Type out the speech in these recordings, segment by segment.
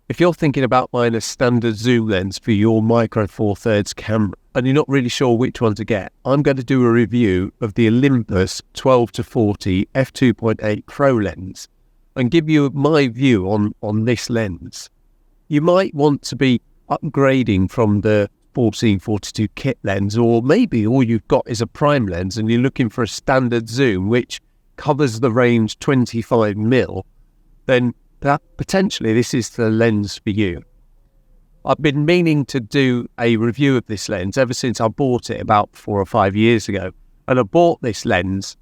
If you're thinking about buying a standard zoom lens for your Micro Four Thirds camera and you're not really sure which one to get, I'm going to do a review of the Olympus 12-40 f2.8 Pro lens and give you my view on this lens. You might want to be upgrading from the 14-42 kit lens, or maybe all you've got is a prime lens and you're looking for a standard zoom which covers the range 25mm, then that potentially this is the lens for you. I've been meaning to do a review of this lens ever since I bought it about 4 or 5 years ago. And I bought this lens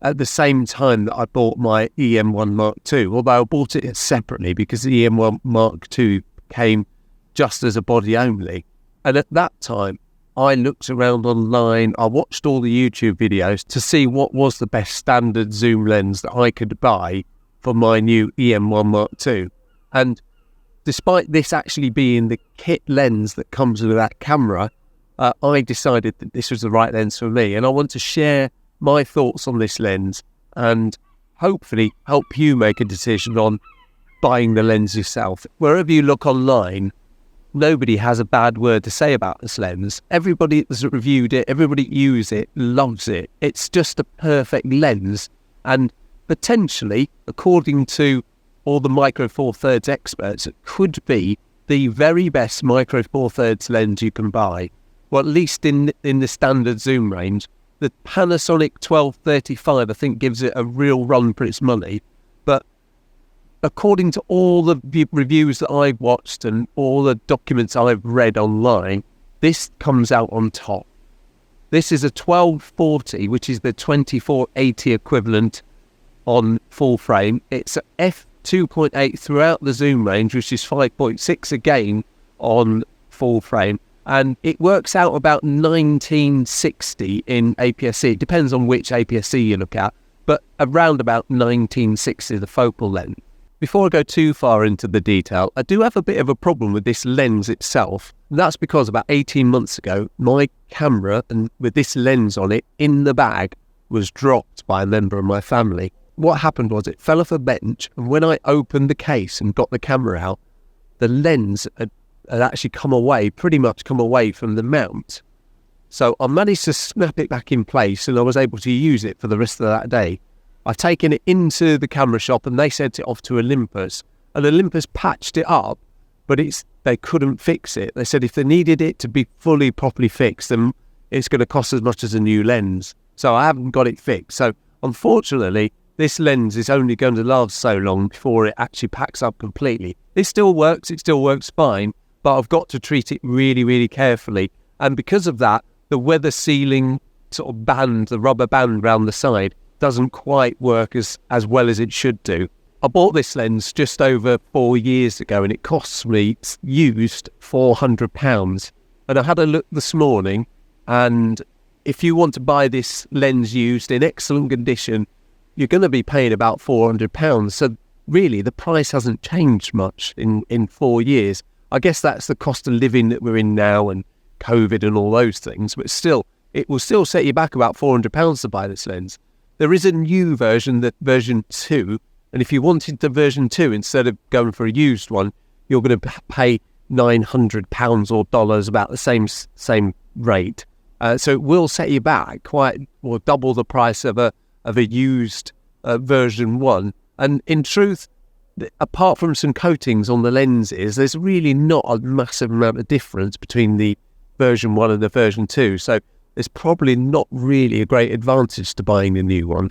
at the same time that I bought my EM1 Mark II, although I bought it separately because the EM1 Mark II came just as a body only. And at that time, I looked around online, I watched all the YouTube videos to see what was the best standard zoom lens that I could buy for my new EM1 Mark II. And despite this actually being the kit lens that comes with that camera, I decided that this was the right lens for me. And I want to share my thoughts on this lens and hopefully help you make a decision on buying the lens yourself. Wherever you look online, nobody has a bad word to say about this lens. Everybody that's reviewed it, everybody used it, loves it. It's just a perfect lens, and potentially, according to all the Micro Four Thirds experts, it could be the very best Micro Four Thirds lens you can buy, or at least in the standard zoom range. The Panasonic 1235, I think, gives it a real run for its money, but according to all the reviews that I've watched and all the documents I've read online, this comes out on top. This is a 1240, which is the 2480 equivalent on full frame. It's a f2.8 throughout the zoom range, which is 5.6 again on full frame. And it works out about 1960 in APS-C. It depends on which APS-C you look at, but around about 1960, the focal length. Before I go too far into the detail, I do have a bit of a problem with this lens itself. And that's because about 18 months ago, my camera, and with this lens on it, in the bag, was dropped by a member of my family. What happened was it fell off a bench, and when I opened the case and got the camera out, the lens had actually pretty much come away from the mount. So I managed to snap it back in place, and I was able to use it for the rest of that day. I've taken it into the camera shop and they sent it off to Olympus, and Olympus patched it up, but they couldn't fix it. They said if they needed it to be properly fixed, then it's going to cost as much as a new lens. So I haven't got it fixed. So unfortunately, this lens is only going to last so long before it actually packs up completely. It still works fine, but I've got to treat it really, really carefully. And because of that, the weather sealing sort of band, the rubber band around the side, doesn't quite work as well as it should do. I bought this lens just over 4 years ago, and it costs me used £400. And I had a look this morning, and if you want to buy this lens used in excellent condition, you're going to be paying about £400. So really, the price hasn't changed much in 4 years. I guess that's the cost of living that we're in now and COVID and all those things. But still, it will still set you back about £400 to buy this lens. There is a new version, the version 2. And if you wanted the version 2, instead of going for a used one, you're going to pay £900 or dollars, about the same rate. So it will set you back double the price of a used version 1. And in truth, apart from some coatings on the lenses, there's really not a massive amount of difference between the version 1 and the version 2. So there's probably not really a great advantage to buying the new one.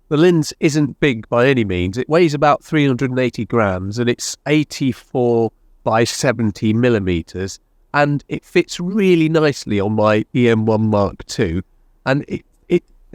The lens isn't big by any means. It weighs about 380 grams and it's 84 by 70 millimeters. And it fits really nicely on my EM1 Mark II. And it,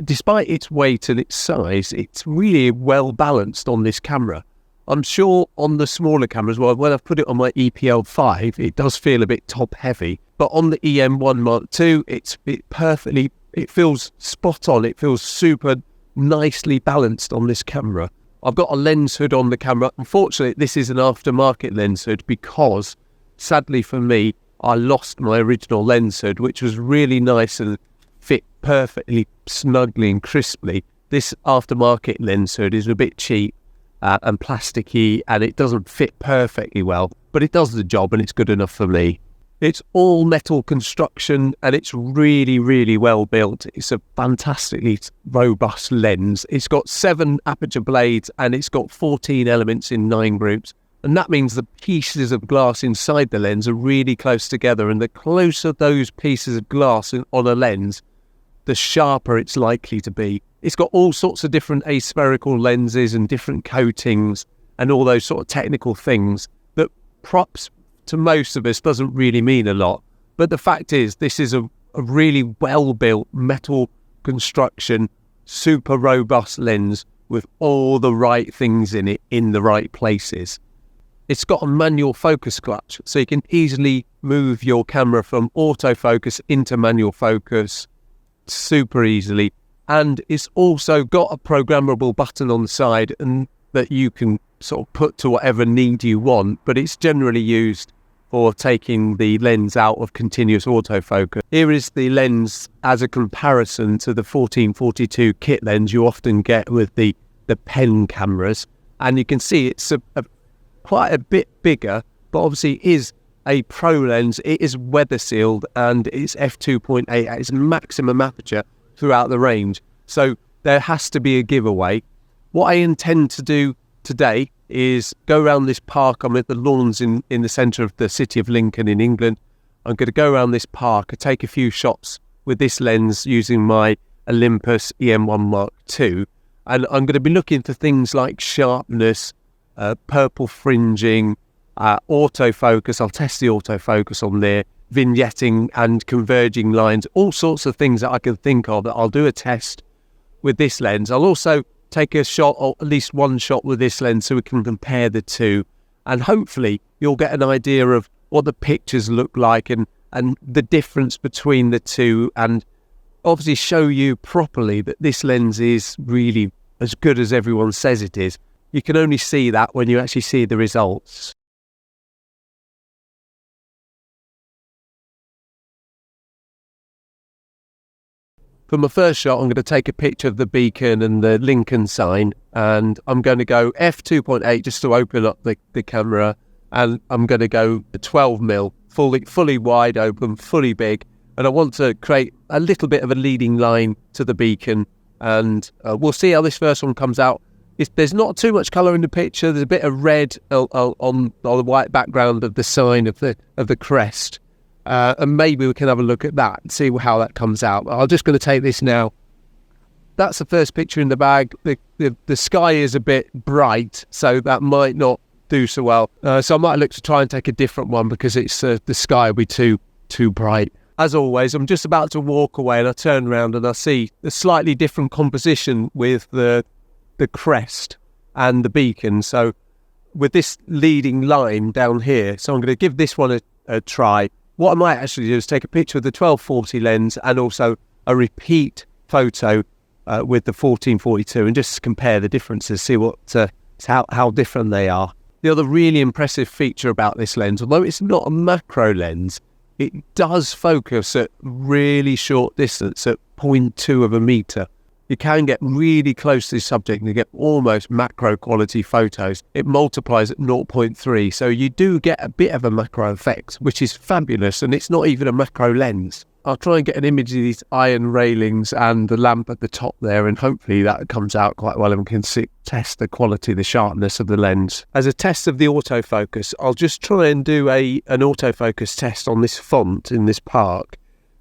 despite its weight and its size, it's really well balanced on this camera. I'm sure on the smaller cameras, well, when I've put it on my EPL5, it does feel a bit top heavy. But on the EM1 Mark II, it feels spot on. It feels super nicely balanced on this camera. I've got a lens hood on the camera. Unfortunately, this is an aftermarket lens hood because, sadly for me, I lost my original lens hood, which was really nice and fit perfectly, snugly and crisply. This aftermarket lens hood is a bit cheap and plasticky, and it doesn't fit perfectly well. but it does the job and it's good enough for me. It's all metal construction and it's really, really well built. It's a fantastically robust lens. It's got 7 aperture blades and it's got 14 elements in 9 groups. And that means the pieces of glass inside the lens are really close together. And the closer those pieces of glass on a lens, the sharper it's likely to be. It's got all sorts of different aspherical lenses and different coatings and all those sort of technical things that props to most of us doesn't really mean a lot. But the fact is, this is a really well-built metal construction, super robust lens with all the right things in it in the right places. It's got a manual focus clutch, so you can easily move your camera from autofocus into manual focus super easily. And it's also got a programmable button on the side and that you can sort of put to whatever need you want, but it's generally used for taking the lens out of continuous autofocus. Here is the lens as a comparison to the 14-42 kit lens you often get with the pen cameras. And you can see it's quite a bit bigger, but obviously it is a pro lens. It is weather sealed and it's f2.8 at its maximum aperture throughout the range. So there has to be a giveaway. What I intend to do today is go around this park. I'm at the lawns in the centre of the city of Lincoln in England. I'm going to go around this park and take a few shots with this lens using my Olympus EM1 Mark II. And I'm going to be looking for things like sharpness, purple fringing, autofocus. I'll test the autofocus on there, vignetting and converging lines, all sorts of things that I can think of that I'll do a test with this lens. I'll also take a shot, or at least one shot with this lens, so we can compare the two, and hopefully you'll get an idea of what the pictures look like and the difference between the two, and obviously show you properly that this lens is really as good as everyone says it is. You can only see that when you actually see the results. For my first shot, I'm going to take a picture of the beacon and the Lincoln sign, and I'm going to go f2.8 just to open up the camera, and I'm going to go 12mm, fully wide open, fully big, and I want to create a little bit of a leading line to the beacon, and we'll see how this first one comes out. There's not too much colour in the picture. There's a bit of red on the white background of the sign of the crest. And maybe we can have a look at that and see how that comes out. I'm just going to take this now. That's the first picture in the bag. The sky is a bit bright, so that might not do so well. So I might look to try and take a different one because it's the sky will be too bright. As always, I'm just about to walk away and I turn around and I see a slightly different composition with the crest and the beacon. So with this leading line down here, so I'm going to give this one a try. What I might actually do is take a picture of the 12-40 lens and also a repeat photo with the 14-42 and just compare the differences, see how different they are. The other really impressive feature about this lens, although it's not a macro lens, it does focus at really short distance, at 0.2 of a metre. You can get really close to the subject and you get almost macro quality photos. It multiplies at 0.3, so you do get a bit of a macro effect, which is fabulous, and it's not even a macro lens. I'll try and get an image of these iron railings and the lamp at the top there, and hopefully that comes out quite well and we can test the quality, the sharpness of the lens. As a test of the autofocus, I'll just try and do an autofocus test on this font in this park.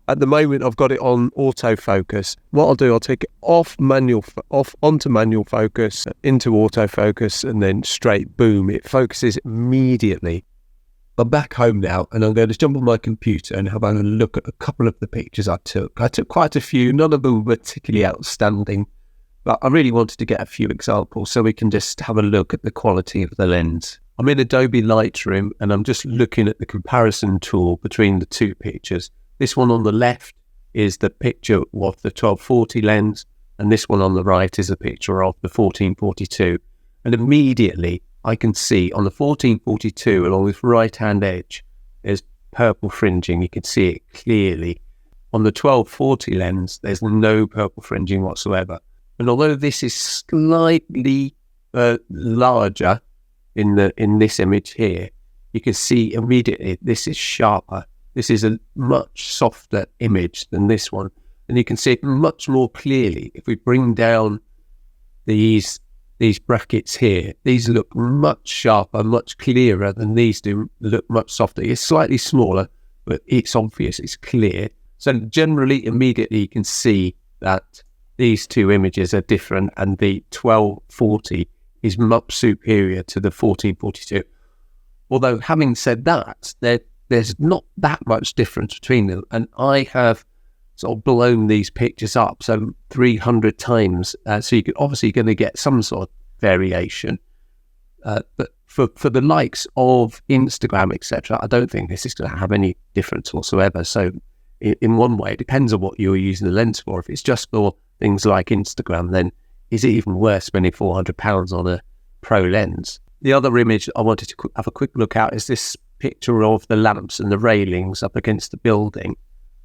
At the moment, I've got it on autofocus. What I'll do, I'll take it off onto manual focus, into autofocus, and then straight, boom, it focuses immediately. I'm back home now, and I'm going to jump on my computer and have a look at a couple of the pictures I took. I took quite a few, none of them were particularly outstanding, but I really wanted to get a few examples so we can just have a look at the quality of the lens. I'm in Adobe Lightroom, and I'm just looking at the comparison tool between the two pictures. This one on the left is the picture of the 12-40 lens, and this one on the right is a picture of the 14-42. And immediately I can see on the 14-42 along this right-hand edge, there's purple fringing. You can see it clearly. On the 12-40 lens, there's no purple fringing whatsoever. And although this is slightly larger in this image here, you can see immediately this is sharper. This is a much softer image than this one. And you can see it much more clearly if we bring down these brackets here. These look much sharper, much clearer than these do, look much softer. It's slightly smaller, but it's obvious, it's clear. So generally, immediately you can see that these two images are different, and the 1240 is much superior to the 1442. Although having said that, there's not that much difference between them, and I have sort of blown these pictures up so 300 times, so you could obviously going to get some sort of variation, but for the likes of Instagram, etc., I don't think this is going to have any difference whatsoever. So in one way, it depends on what you're using the lens for. If it's just for things like Instagram, then is it even worth spending £400 on a pro lens? The other image I wanted to have a quick look at is this picture of the lamps and the railings up against the building.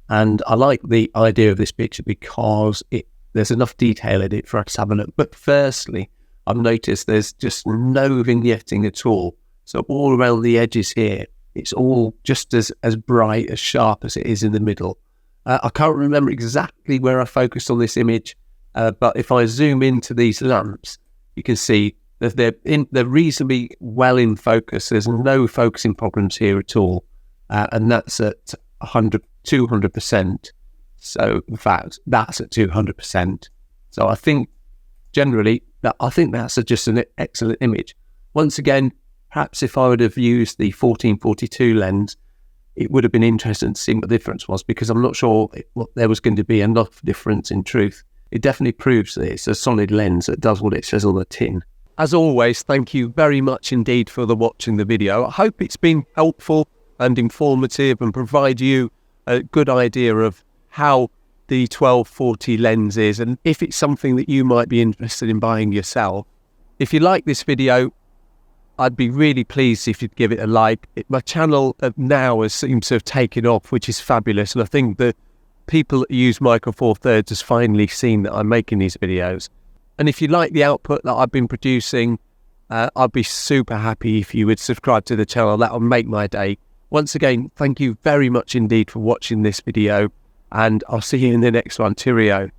And I like the idea of this picture because there's enough detail in it for us to have a look. But firstly, I've noticed there's just no vignetting at all. So all around the edges here, it's all just as bright, as sharp as it is in the middle. I can't remember exactly where I focused on this image, but if I zoom into these lamps, you can see that they're reasonably well in focus. There's no focusing problems here at all, and that's at 200%. So in fact, that's at 200%. So I think generally that's just an excellent image. Once again, perhaps if I would have used the 1442 lens, it would have been interesting to see what the difference was, because I'm not sure there was going to be enough difference in truth. It definitely proves that it's a solid lens that does what it says on the tin. As always, thank you very much indeed for watching the video. I hope it's been helpful and informative and provide you a good idea of how the 1240 lens is, and if it's something that you might be interested in buying yourself. If you like this video, I'd be really pleased if you'd give it a like. My channel now seems to have taken off, which is fabulous, and I think the people that use Micro Four Thirds has finally seen that I'm making these videos. And if you like the output that I've been producing, I'd be super happy if you would subscribe to the channel. That will make my day. Once again, thank you very much indeed for watching this video, and I'll see you in the next one. Cheerio.